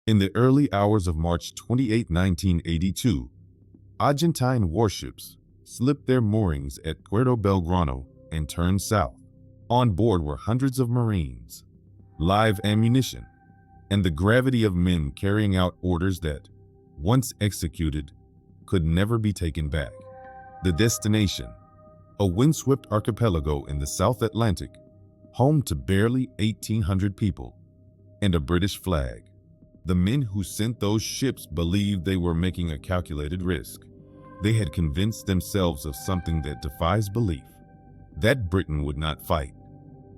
In the early hours of March 28, 1982, Argentine warships slipped their moorings at Puerto Belgrano and turned south. On board were hundreds of Marines, live ammunition, and the gravity of men carrying out orders that, once executed, could never be taken back. The destination, a windswept archipelago in the South Atlantic, home to barely 1,800 people, and a British flag. The men who sent those ships believed they were making a calculated risk. They had convinced themselves of something that defies belief, that Britain would not fight.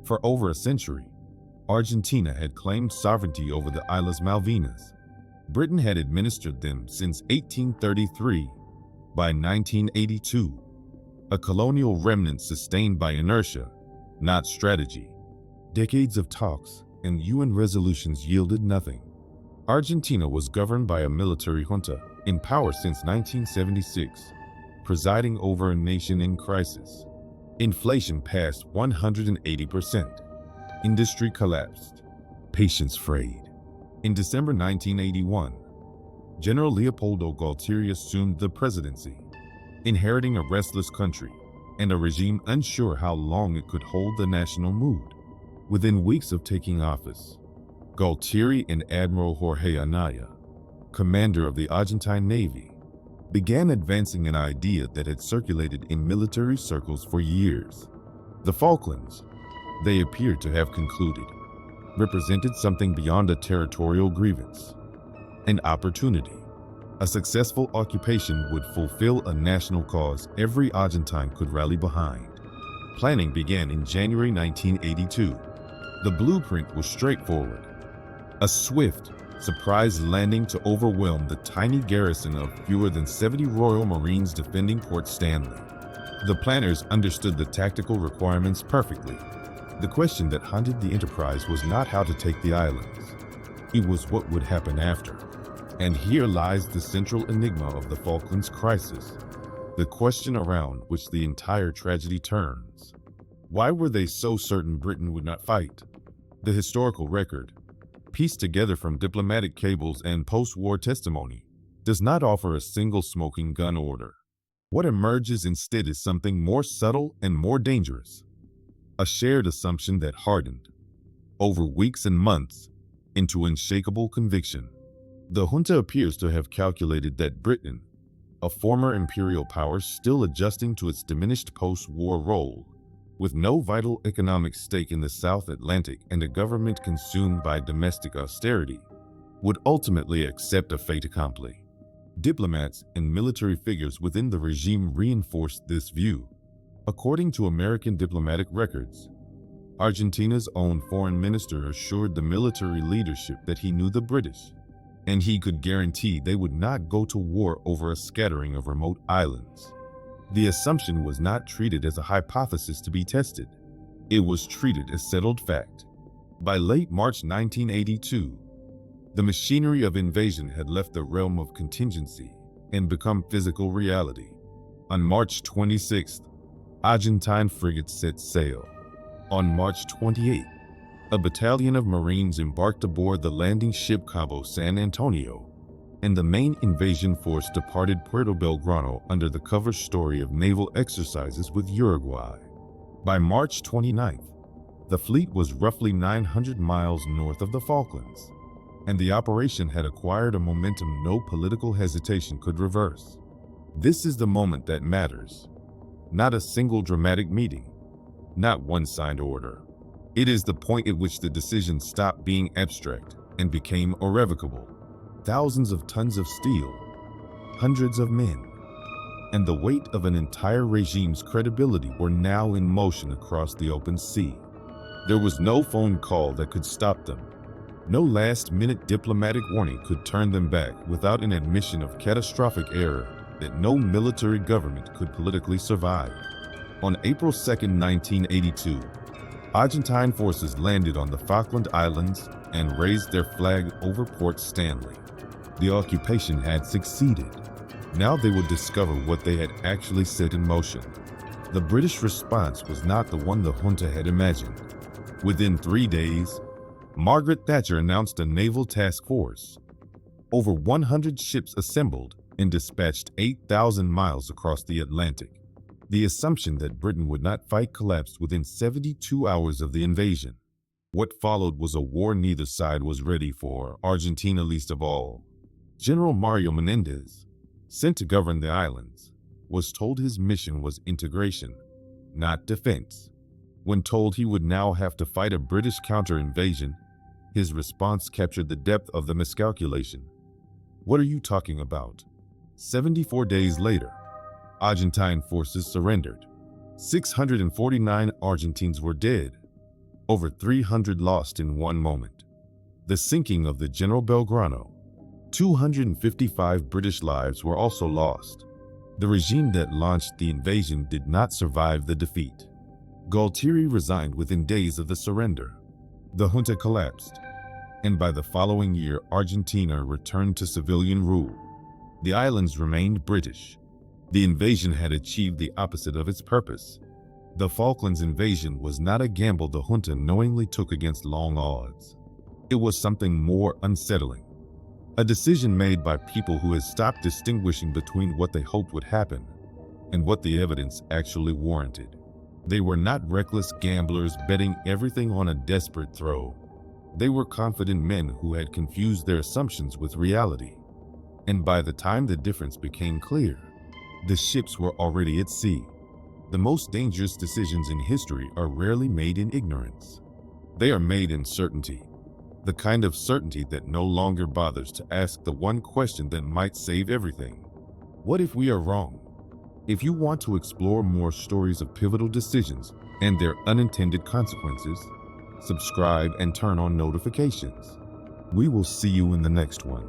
For over a century, Argentina had claimed sovereignty over the Islas Malvinas. Britain had administered them since 1833. By 1982, a colonial remnant sustained by inertia, not strategy. Decades of talks and UN resolutions yielded nothing. Argentina was governed by a military junta in power since 1976, presiding over a nation in crisis. Inflation passed 180%. Industry collapsed. Patience frayed. In December 1981, General Leopoldo Galtieri assumed the presidency, inheriting a restless country and a regime unsure how long it could hold the national mood. Within weeks of taking office, Galtieri and Admiral Jorge Anaya, commander of the Argentine Navy, began advancing an idea that had circulated in military circles for years. The Falklands, they appeared to have concluded, represented something beyond a territorial grievance, an opportunity. A successful occupation would fulfill a national cause every Argentine could rally behind. Planning began in January 1982. The blueprint was straightforward. A swift, surprise landing to overwhelm the tiny garrison of fewer than 70 Royal Marines defending Port Stanley. The planners understood the tactical requirements perfectly. The question that haunted the enterprise was not how to take the islands. It was what would happen after. And here lies the central enigma of the Falklands crisis, the question around which the entire tragedy turns. Why were they so certain Britain would not fight? The historical record, pieced together from diplomatic cables and post-war testimony, does not offer a single smoking gun order. What emerges instead is something more subtle and more dangerous. A shared assumption that hardened, over weeks and months, into unshakable conviction. The junta appears to have calculated that Britain, a former imperial power still adjusting to its diminished post-war role, with no vital economic stake in the South Atlantic and a government consumed by domestic austerity, would ultimately accept a fait accompli. Diplomats and military figures within the regime reinforced this view. According to American diplomatic records, Argentina's own foreign minister assured the military leadership that he knew the British, and he could guarantee they would not go to war over a scattering of remote islands. The assumption was not treated as a hypothesis to be tested. It was treated as settled fact. By late March 1982, the machinery of invasion had left the realm of contingency and become physical reality. On March 26th, Argentine frigates set sail. On March 28th, a battalion of Marines embarked aboard the landing ship Cabo San Antonio, and the main invasion force departed Puerto Belgrano under the cover story of naval exercises with Uruguay. By March 29th, the fleet was roughly 900 miles north of the Falklands, and the operation had acquired a momentum no political hesitation could reverse. This is the moment that matters. Not a single dramatic meeting, not one signed order. It is the point at which the decision stopped being abstract and became irrevocable. Thousands of tons of steel, hundreds of men, and the weight of an entire regime's credibility were now in motion across the open sea. There was no phone call that could stop them. No last-minute diplomatic warning could turn them back without an admission of catastrophic error that no military government could politically survive. On April 2, 1982, Argentine forces landed on the Falkland Islands and raised their flag over Port Stanley. The occupation had succeeded. Now they would discover what they had actually set in motion. The British response was not the one the junta had imagined. Within 3 days, Margaret Thatcher announced a naval task force, Over 100 ships assembled and dispatched 8,000 miles across the Atlantic. The assumption that Britain would not fight collapsed within 72 hours of the invasion. What followed was a war neither side was ready for, Argentina least of all. General Mario Menendez, sent to govern the islands, was told his mission was integration, not defense. When told he would now have to fight a British counter-invasion, his response captured the depth of the miscalculation. "What are you talking about?" 74 days later, Argentine forces surrendered. 649 Argentines were dead, over 300 lost in one moment. The sinking of the General Belgrano. 255 British lives were also lost. The regime that launched the invasion did not survive the defeat. Galtieri resigned within days of the surrender. The junta collapsed, and by the following year, Argentina returned to civilian rule. The islands remained British. The invasion had achieved the opposite of its purpose. The Falklands invasion was not a gamble the junta knowingly took against long odds. It was something more unsettling. A decision made by people who had stopped distinguishing between what they hoped would happen and what the evidence actually warranted. They were not reckless gamblers betting everything on a desperate throw. They were confident men who had confused their assumptions with reality. And by the time the difference became clear, the ships were already at sea. The most dangerous decisions in history are rarely made in ignorance. They are made in certainty, the kind of certainty that no longer bothers to ask the one question that might save everything. What if we are wrong? If you want to explore more stories of pivotal decisions and their unintended consequences, subscribe and turn on notifications. We will see you in the next one.